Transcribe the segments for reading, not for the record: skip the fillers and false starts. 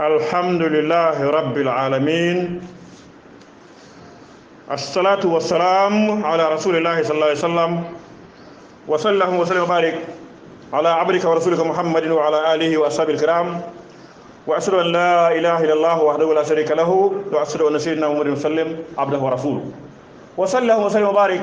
الحمد لله رب العالمين الصلاة والسلام على رسول الله صلى الله عليه وسلم وسلم وبارك على عبدك ورسولك محمد وعلى آله وأصحابه الكرام وأشهد أن لا إله إلا الله وحده لا شريك له وأشهد أن سيدنا محمد وسلم عبده ورسوله وسلم وبارك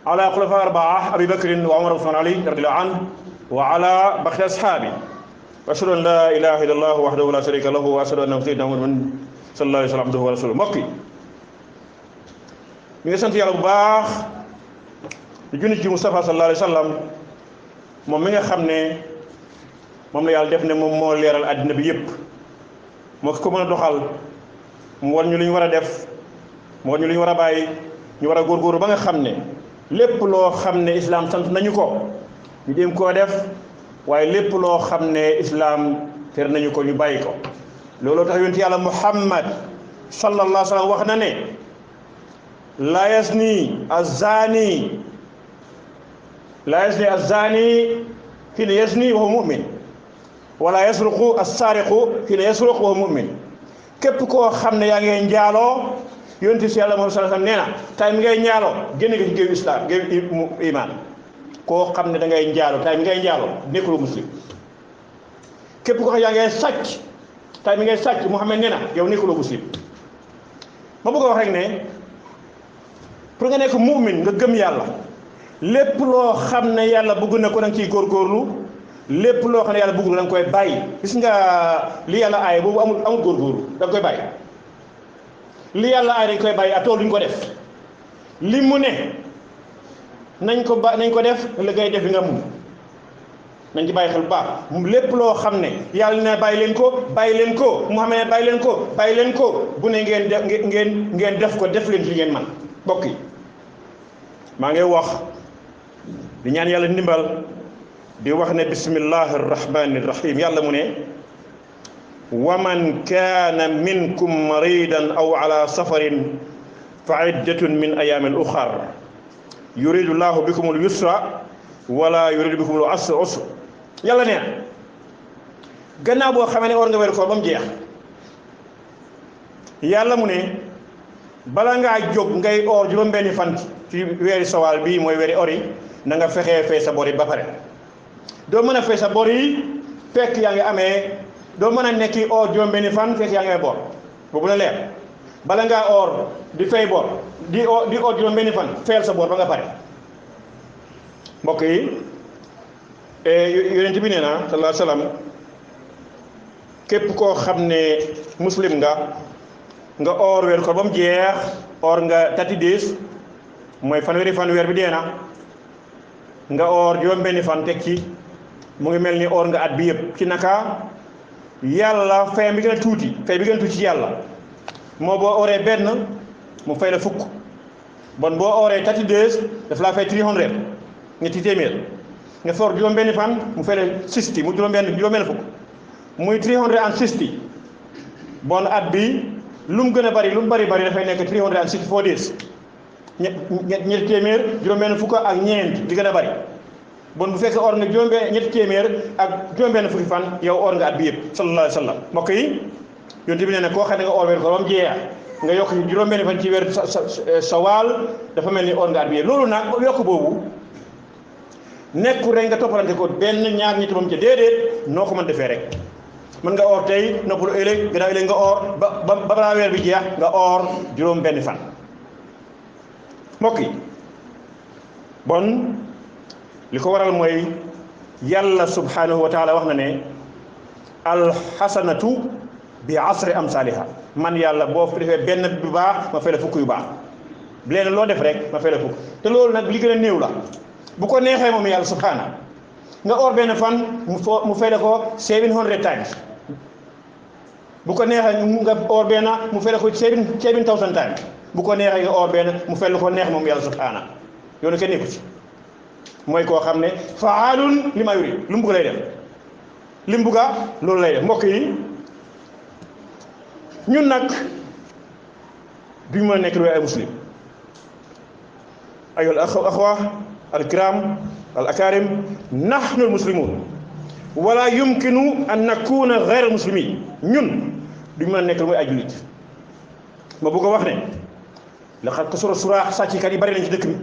على خلفاء أربعة أبي بكر وعمر وعثمان علي رضي الله عنه وعلى بقية أصحابه وأشهد أن لا إله إلا الله وحده لا شريك له وأشهد أن سيدنا محمد صلى الله عليه وسلم عبده ورسوله mbokk yi ñu ngi sant yàlla bu baax di junni ci Mustafa sallallahu alayhi wa sallam moom mi nga xam ne moom la yàlla def ne moom moo leeral àddina bi yépp moo ko mën a doxal mu war ñu li ñu war a def mu war ñu li ñu war a bàyyi ñu war a góorgóorlu ba nga xam ne lépp loo xam ne islaam sant nañu ko ñu dem koo def waaye lépp loo xam ne islaam ter nañu ko ñu bàyyi ko looloo tax yonent yàlla Muhammad sallallahu alayhi wa sallam wax na ne la yazni az-zani hiina yazni wa huwa mu'min wala yasruqu as-sariqu hiina yasruqu wa huwa mu'min képp koo xam ne yaa ngay njaaloo yonent si yàlla Muhammad sallallahu alayhi wa sallam nee na tay mi ngay njaaloo génn nga ci géewu islam géewu iman koo xam ne da ngay njaaloo tay mi ngay njaaloo nekkuloo muslim képp koo xam yaa ngay sàcc tay mi ngay sàcc Muhammad nee na yow nekkuloo muslim ma bëgg a wax rek ne pour nga nekk mu'min nga gëm yàlla lépp loo xam ne yàlla bëgg na ko da nga ciy góorgóorlu lépp loo xam ne yàlla bëggul da nga koy bàyyi gis nga li yàlla aaye boobu amul góorgóorlu da nga koy bàyyi li yàlla aaye dañ koy bàyyi a tool duñ ko def li mu ne nañ ko def la ngay def li nga mun nañ ci bàyyi xel bu baax lépp loo xam ne yàlla ne bàyyi leen ko Muhammad ne bàyyi leen ko bu ne ngeen def ko def leen ci li ngeen man bokk yi maa ngi wax di ñaan yàlla ndimbal di wax ne bismillahi arrahmani irrahim yàlla mu ne wa man kaana minkum maridan aw ala safarin fa iddatun min ayamin uxar yuridu llahu bikum al yusra wala yuridu bikum al usra yàlla ne gannaaw boo xamee ne war nga weeru koor ba mu jeex yàlla mu ne bala ngaa jóg ngay oor juróom-benni fan ci weeri sawaal bii mooy weeri ori na nga fexee fay sa bor yi ba pare doo mën a fay sa bor yi fekk yaa ngi amee doo mën a nekki oor juróom-benni fan fekk yaa ngi amee bor boobu la leer bala ngaa oor di fay bor di oor juróom-benni fan fayal sa bor ba nga pare mbokk yi yonent bi nee na sallallahu alayhi wa sallam képp koo xam ne muslim nga oor weer ko ba mu jeex oor nga 30 days mooy fanweeri fan weer bi dee na nga oor juróom-benni fan teg ci mu ngi mel ni oor nga at bi yëpp ci naka yàlla fay bi gën a tuuti ci yàlla moo boo ooree benn mu fay la fukk bon boo ooree 30 days daf laa fay 300 ñetti téeméer nga for juróom-benni fan mu fay la 60 mu juróom-benn fukk muy 360 bon at bi lu mu gën a bari dafay nekk 364 days ñetti téeméer juróom-benn fukk ak ñeent di gën a bari bon bu fekkee or nga ñetti téeméer ak juróom-benn fukki fan yow or nga at bi yëpp sallallahu alayhi wa sallam mbokk yi yonent bi nee na koo xam ne nga or weer ko ba mu jeex nga yokk juróom-benn fan ci weer sawaal dafa mel ni or nga at bi yëpp loolu nag yokk boobu nekkul rek nga toppalante ko benn ñaar ñetti moom ca déedéet noo ko mën defee rek mën nga oor tey noppalu ëllëg gannaaw ëllëg nga oor ba balaa weer bi jeex nga oor juróom-benni fan mbokk yi bon li ko waral mooy yàlla subhanahu wa taala wax na ne alxasanatu bi asri amsaliha man yàlla boo defee benn bu baax ma fay la fukk yu baax leen loo def rek ma fay la fukk te loolu nag li gën a néew la bu ko neexee moom yàlla subhanahu nga oor benn fan mu fay la ko 700 times bu ko neexee nga oor benn mu fay la ko 7,000 times bu ko neexee nga oor benn mu fay la ko neex moom yàlla subhanahu yoonu kenn nekku ci mooy koo xam ne faalun li ma yuri lu mu bugg lay def li mu bugga loolu lay def mbokk yi ñun nag duñu mën a nekk lu ay muslim ayol axwa alkiram al akarim nahnu al muslimun wala yumkinu an nakuna ghayra muslimin ñun duñ mën a nekk lu muy ay jullit ma bëgg a wax ne laqad kasura suraax sàcckat yi bari nañ ci dëkk bi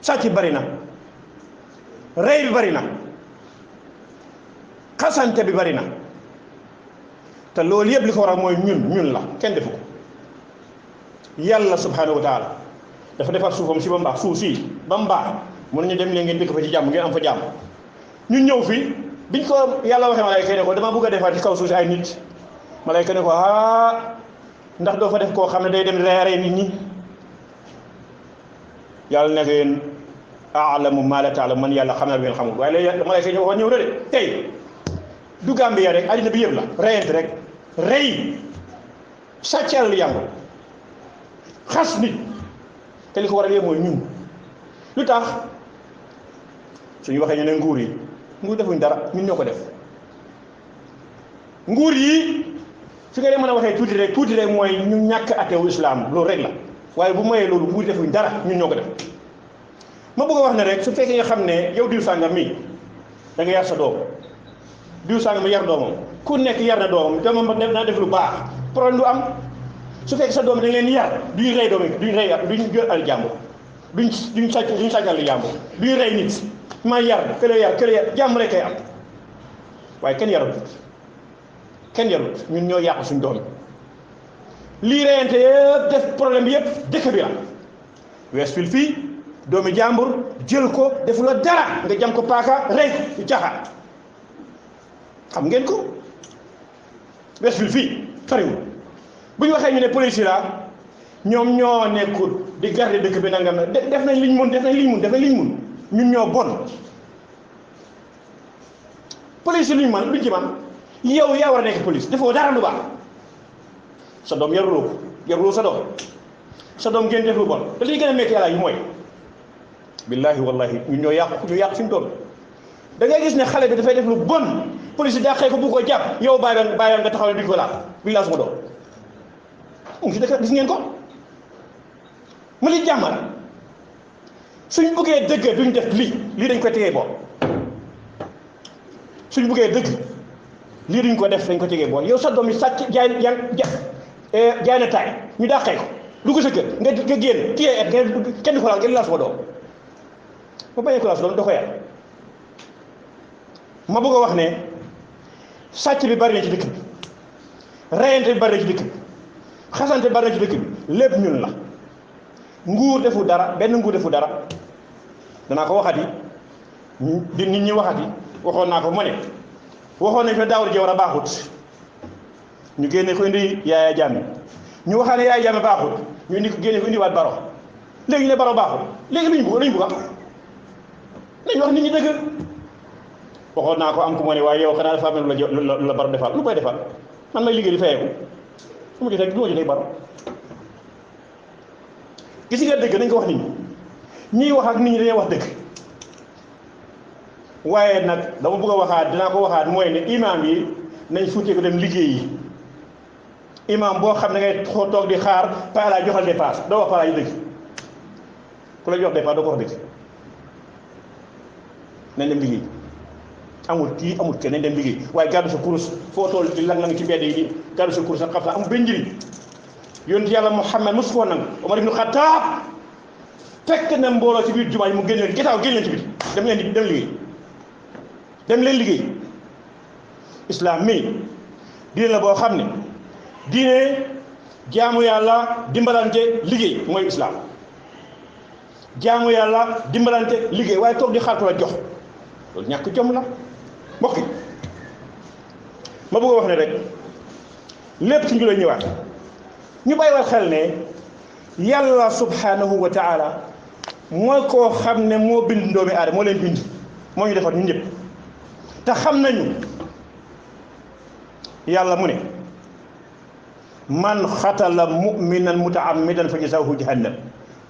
sàcc bari na rey bi bari na xasante bi bari na te loolu yëpp li ko waral mooy ñun la kenn defu ko yàlla subhanahu wa taala dafa defar suufam si ba mu baax suuf si ba mu baax mën nañu dem leen ngeen dëkk fa ci jàmm ngeen am fa jàmm ñun ñëw fi biñ ko yàlla waxee malayka ne ko dama bëgg a defar ci kaw suuf si ay nit malayka ne ko ndax doo fa def koo xam ne day dem reere nit ñi yàlla nekk yéen aalamu ma la taalamu man yàlla xam naa lu ngeen xamul waaye léegi malayka ñëw wax ñëw na de tey du Gambia rek àddina bi yëpp la reyante rek rey sàccal lu yàngu xas nit te li ko waral yëpp mooy ñun lu tax suñu waxee ñu ne nguur defuñ dara ñun ñoo ko def nguur yi fi nga dee mën a waxee tuuti rek mooy ñu ñàkk atewu islam loolu rek la waaye bu mayee loolu nguur defuñ dara ñun ñoo ko def ma bëgg a wax ne rek su fekkee nga xam ne yow diw sàngam mi da nga yar sa doom diw sàngam mi yar doomam ku nekk yar na doomam na def lu baax problème du am su fekkee sa doom dañ leen yar duñ rey doom duñ jël al jàmbur duñ sàccal lu jàmbur duñ rey nit ma yar kële yar jàmm rek kay am waaye kenn yarut ñun ñoo yàqu suñ doom lii reyante yëpp def problème bi yëpp dëkk bi la Westfield fii doomi jàmbur jël ko def la dara nga jam ko paaka rey ko ci caxaar xam ngeen ko Westfield fii fariwul bu ñu waxee ñu ne police la ñoom ñoo nekkul di garder dëkk bi nangam na def nañ liñ mun ñun ñoo bon police yi luñ ci man yow yaa war a nekk police defoo dara lu baax sa doom yaruloo sa doom ngeen def lu bon te liy gën a métti yàlla yi mooy billahi wallahi ñun ñoo yàq suñu doom da ngay gis ne xale bi dafay def lu bon police yi daa xëy ko bu ko jàpp yow bàyyi nga taxaw ne duñ ko laal bi laa suma doom mu ngi si dëkk gis ngeen ko mu li jàmm la suñ bëggee dëgg duñ def lii dañ koy tegee boor suñ bëggee dëgg lii duñ ko def dañ ko tegee boor yow sa doom yi sàcc jaay na taay ñu dàqee ko dugg sa kër nga génn téye et kenn ko laal ngeen laal suma doom ba bañee ko laal sa doom da ko yar ma bëgg a wax ne sàcc bi bari na ci dëkk bi reyante bi bari na ci dëkk bi xasante bari na ci dëkk bi lépp ñun la nguur defu dara benn nguur defu dara danaa ko waxati di nit ñi waxati waxoon naa ko ma ne waxoon nañ fa Daawda Jawara baaxut ñu génne ko indi Yaaya Jammeh ñu waxaa ne Yaaya Jammeh baaxut ñu indi ko génne ko indiwaat Baro léegi ñu ne Baro baaxut léegi luñ bugg nañ wax nit ñi dëgg waxoon naa ko am ku ma ne waaye yow xanaa dafa am la Baro defal lu koy defal man may liggéey di fayeeku lu ma jotee Baro gis nga dëgg nañ ko wax nit ñi ñiy wax ak nit ñi dañuy wax dëgg waaye nag dama bëgg a waxaat dinaa ko waxaat mooy ne imaam yi nañ fuutee ko dem liggéey yi imaam boo xam ne ngay toog di xaar paa joxal dépasse doo wax paa yi dëgg ku la jox dépasse doo ko wax dëgg nañ dem liggéey amul kii amul kenn nañ dem liggéey waaye gàddu sa kurus foo toll di lang ci mbedd yi di gàddu sa kurus ak xam sax amul benn njëriñ yonent yàlla Muhammad mosu koo nangu Omar ibnu Xattaab fekk na mbooloo ci biir jumaa yi mu génn leen gétaaw génn leen ci biir dem liggéey dem leen liggéey islam mi diine la boo xam ne diine jaamu yàlla dimbalante liggéey mooy islam jaamu yàlla dimbalante liggéey waaye toog di xaar ko la jox loolu ñàkk jom la mbokk yi ma bëgg a wax ne rek lépp ci ñu lay ñëwaat ñu bàyyiwaat xel ne yàlla subhanahu wa taala mooy koo xam ne moo bind doomi aadama moo leen bind moo ñu defar ñun ñëpp te xam nañu yàlla mu ne man xatala muminan mutaammidan fa jazaohu jahannam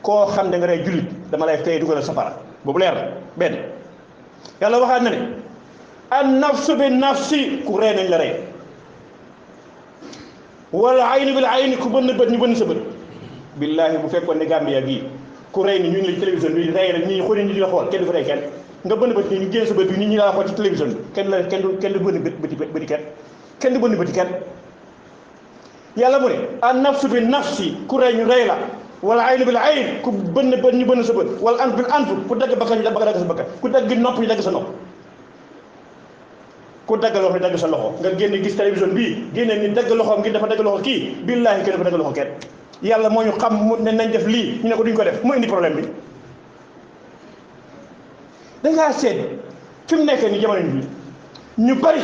koo xam ne nga rey jullit dama lay tey dugal safara boobu leer na benn yàlla waxaat na ne an nafsu bi nafsi ku rey nañ la rey wala aynu bil ayni ku bënn bët ñu bënn sa bët billaahi bu fekkoon ne Gambia gii ku rey ni ñu ngi la télévision bi rey rek ñi xool ni di la xool kenn du fa rey kenn nga bënn bët ñu génn sa bët bi nit ñi laa xool ci télévision bi kenn du bënn bëti kenn du bënn bëti kenn. yàlla mu ne an nafsu bi nafsi ku rey ñu rey la wala aynu bil ayn ku bënn bët ñu bënn sa bët wala anf bil anf ku dagg bakkan ñu dagg sa bakkan ku dagg nopp ñu dagg sa nopp ku dagg loxo ñu dagg sa loxo nga génn gis télévision bii génne ni dagg loxoom ngir dafa dagg loxo kii billaahi kenn dafa dagg loxo kenn yàlla moo ñu xam mu ne nañ def lii ñu ne ko duñ ko def mu indi problème bi dangaa seet fi mu nekkee ni jamono bi ñu bari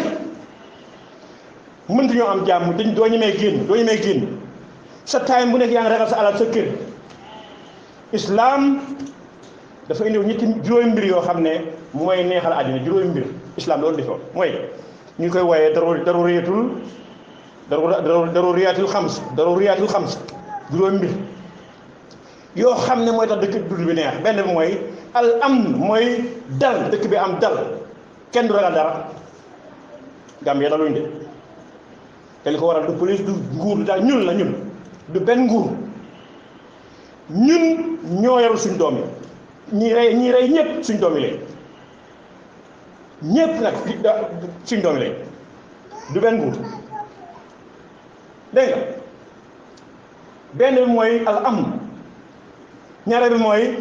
mëntu ñoo am jàmm dañ doo ñemee génn sa time bu nekk yaa ngi ragal sa alal sa kër islam dafa indi juróomi mbir yoo xam ne mooy neexal àddina juróomi mbir islam loolu defoon mooy ñu koy wooyee daruriyatul xams juróomi mbir yoo xam ne mooy tax dëkk dund bi neex benn bi mooy al amn mooy dal dëkk bi am dal kenn du ragal dara Gambie daluñ de te li ko waral du police du nguur du daal ñun la ñun du benn nguur ñun ñoo yarul suñ doom yi ñii rey ñëpp suñ doom yi lañ ñëpp nag suñ doom yi lañ du benn nguur dégg nga benn bi mooy al amn ñaare bi mooy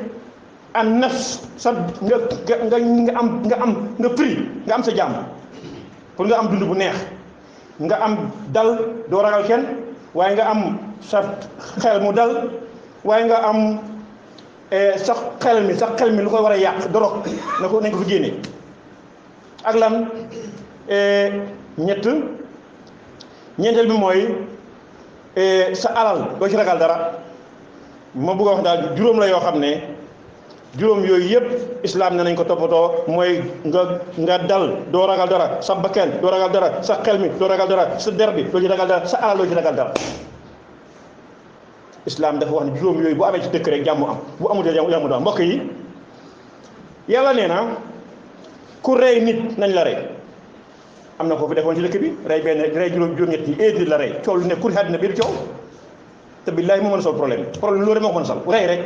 an nafs sa nga free nga am sa jàmm pour nga am dund bu neex nga am dal doo ragal kenn waaye nga am sa xel mu dal waaye nga am sa xel mi lu koy war a yàq dorog nañ ko fi génne ak lan ñeenteel bi mooy sa alal doo ci ragal dara ma bëgg a wax daal juróom la yoo xam ne juróom yooyu yëpp islam ne nañ ko toppatoo mooy nga dal doo ragal dara sa bakkan doo ragal dara sa xel mi doo ragal dara sa der bi doo ci ragal dara sa alal doo ci ragal dara islam dafa wax ne juróom yooyu bu amee ci dëkk rek jàmm am bu amul jàmm du am mbokk yi yàlla nee na ku rey nit nañ la rey am na ko fi defoon ci dëkk bi rey juróom-ñett yi nit la rey coow lu ne kur àddina bi di coow te billaahi moo mën a sol problème loolu rek moo ko mën a sol rey rek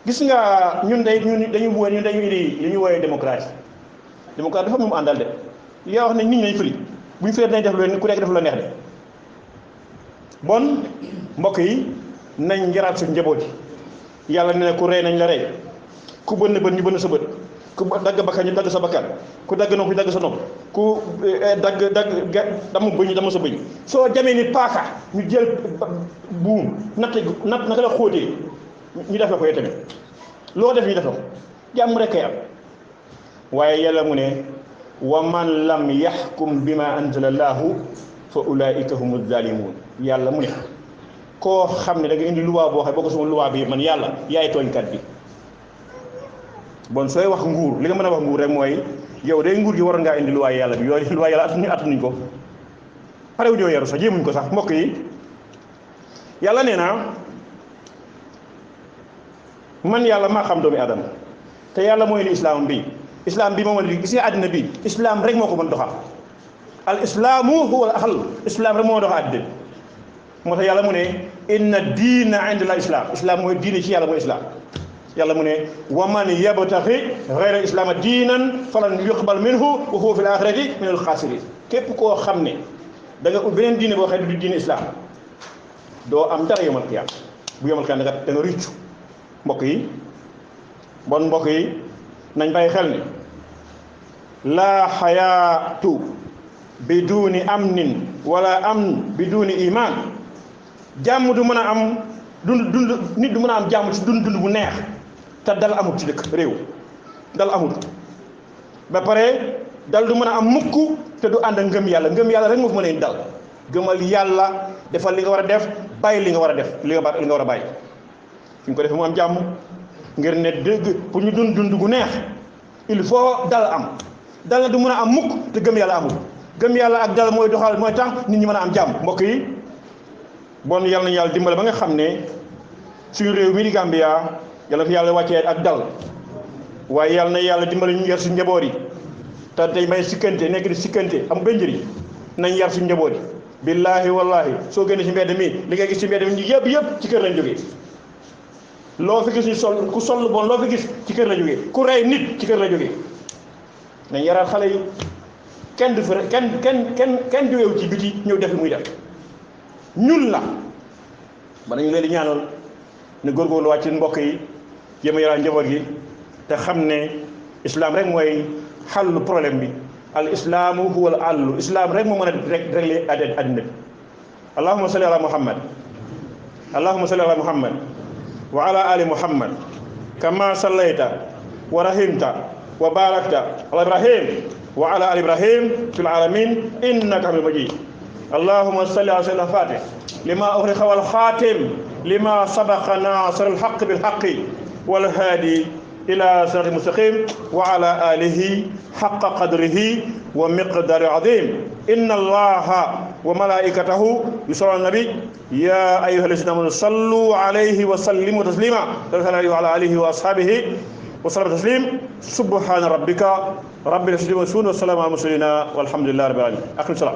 gis nga ñun dañu indi li ñu wooyee démocratie dafa mu àndal de yaa wax ne nit ñi nañ fëli bu ñu fëlee dinañ def lu ku nekk def la neex de bon mbokk yi nañ njaraat suñ njaboot yi yàlla ne ku rey nañ la rey ku bënn bët ñu bënn sa bët ku dagg bakkan ñu dagg sa bakkan ku dagg nopp ñu dagg sa nopp ku dagg damm bëñ ñu damm sa bëñ soo jamee ni paaka ñu jël buum naka la xóotee ñu def la ko yow tamit loo def ñu def la ko jàmm rek kay am waaye yàlla mu ne wa man lam yaxkum bima anzala allahu fa ulaika humu zalimun yàlla mu ne koo xam ne da nga indi luwaa boo xam boo ko suma luwaa bi man yàlla yaay tooñkat bi bon sooy wax nguur li nga mën a wax nguur rek mooy yow day nguur gi waroon ngaa indi luwaa yàlla bi yooyu luwaa yàlla attanuñ ko pare wu ñoo yaru sax jéemuñ ko sax mbokk yi yàlla nee na man yàlla maa xam doomi adama te yàlla mooy ni islam bi moom li gis nga àddina bi islam rek moo ko mën doxal al islaamu huwa al ahal islam rek moo doxal àddina moo tax yàlla mu ne inna diina inda la islam mooy diine ci yàlla mooy islam yàlla mu ne wa man yabtaxi gayra islaama diinan falan yuqbal minhu wa huwa fil axirati min al xaasirin képp koo xam ne da nga ut beneen diine boo xam ne du diine islam doo am dara yomal qiyaam bu yomal qiyaam da nga rëccu mbokk yi bon mbokk yi nañ bàyyi xel ne laa xayaatu biduni amnin wala amn biduni iman jàmm du mën a am dund nit du mën a am jàmm ci dund bu neex te dal amut ci dëkk réew dal amut ba pare dal du mën a am mukk te du ànd ak ngëm yàlla rek moo fi mën a indi dal gëmal yàlla defal li nga war a def bàyyi li nga war a def li nga war a bàyyi fi ñu ko defee mu am jàmm ngir ne dëgg pour ñu dund gu neex il faut dal am dal na du mën a am mukk te gëm yàlla amul gëm yàlla ak dal mooy doxal mooy tax nit ñi mën a am jàmm mbokk yi bon yàlla nañu yàlla dimbale ba nga xam ne suñu réew mi di Gambia yàlla fi yàlla wàccee ak dal waaye yàlla na yàlla dimbale ñu yar suñu njaboot yi te tey may sikkante nekk di sikkante am benn njëriñ nañ yar suñu njaboot yi billaahi wallaahi soo génnee ci mbedd mi li ngay gis ci mbedd mi ñu yëpp ci kër lañ jógee loo fi gis ñu sol ku sol bon loo fi gis ci kër la jógee ku rey nit ci kër la jógee nañ yaraat xale yi kenn du fi kenn du weewu ci biti ñëw def li muy def ñun la ba nañu leen di ñaanal ne góorgóorlu wàcc mbokk yi jéem a yaraat njaboot gi te xam ne islam rek mooy xàllu problème bi al islaamu huwa al àllu islam rek moo mën a régler àddina bi allahumma salli ala muhammad allahumma salli ala muhammad wa ala ali muhammad kama sallayta wa rahimta wa barakta ala ibrahim wa ala ali ibrahim fil alamin innaka hamidun majid allahumma salli ala sayyidina fatih lima ughliqa wal khatim lima sabaqa nasir al haqq bil haqqi wal hadi إلى صراط مستقيم وعلى آله حق قدره ومقدار عظيم إن الله وملائكته يصلون على النبي يا أيها الذين آمنوا صلوا عليه وسلموا تسليما وعلى آله وأصحابه وسلم تسليم سبحان ربك رب العزة عما يصفون والسلام على المرسلين والحمد لله رب العالمين. أقم الصلاة.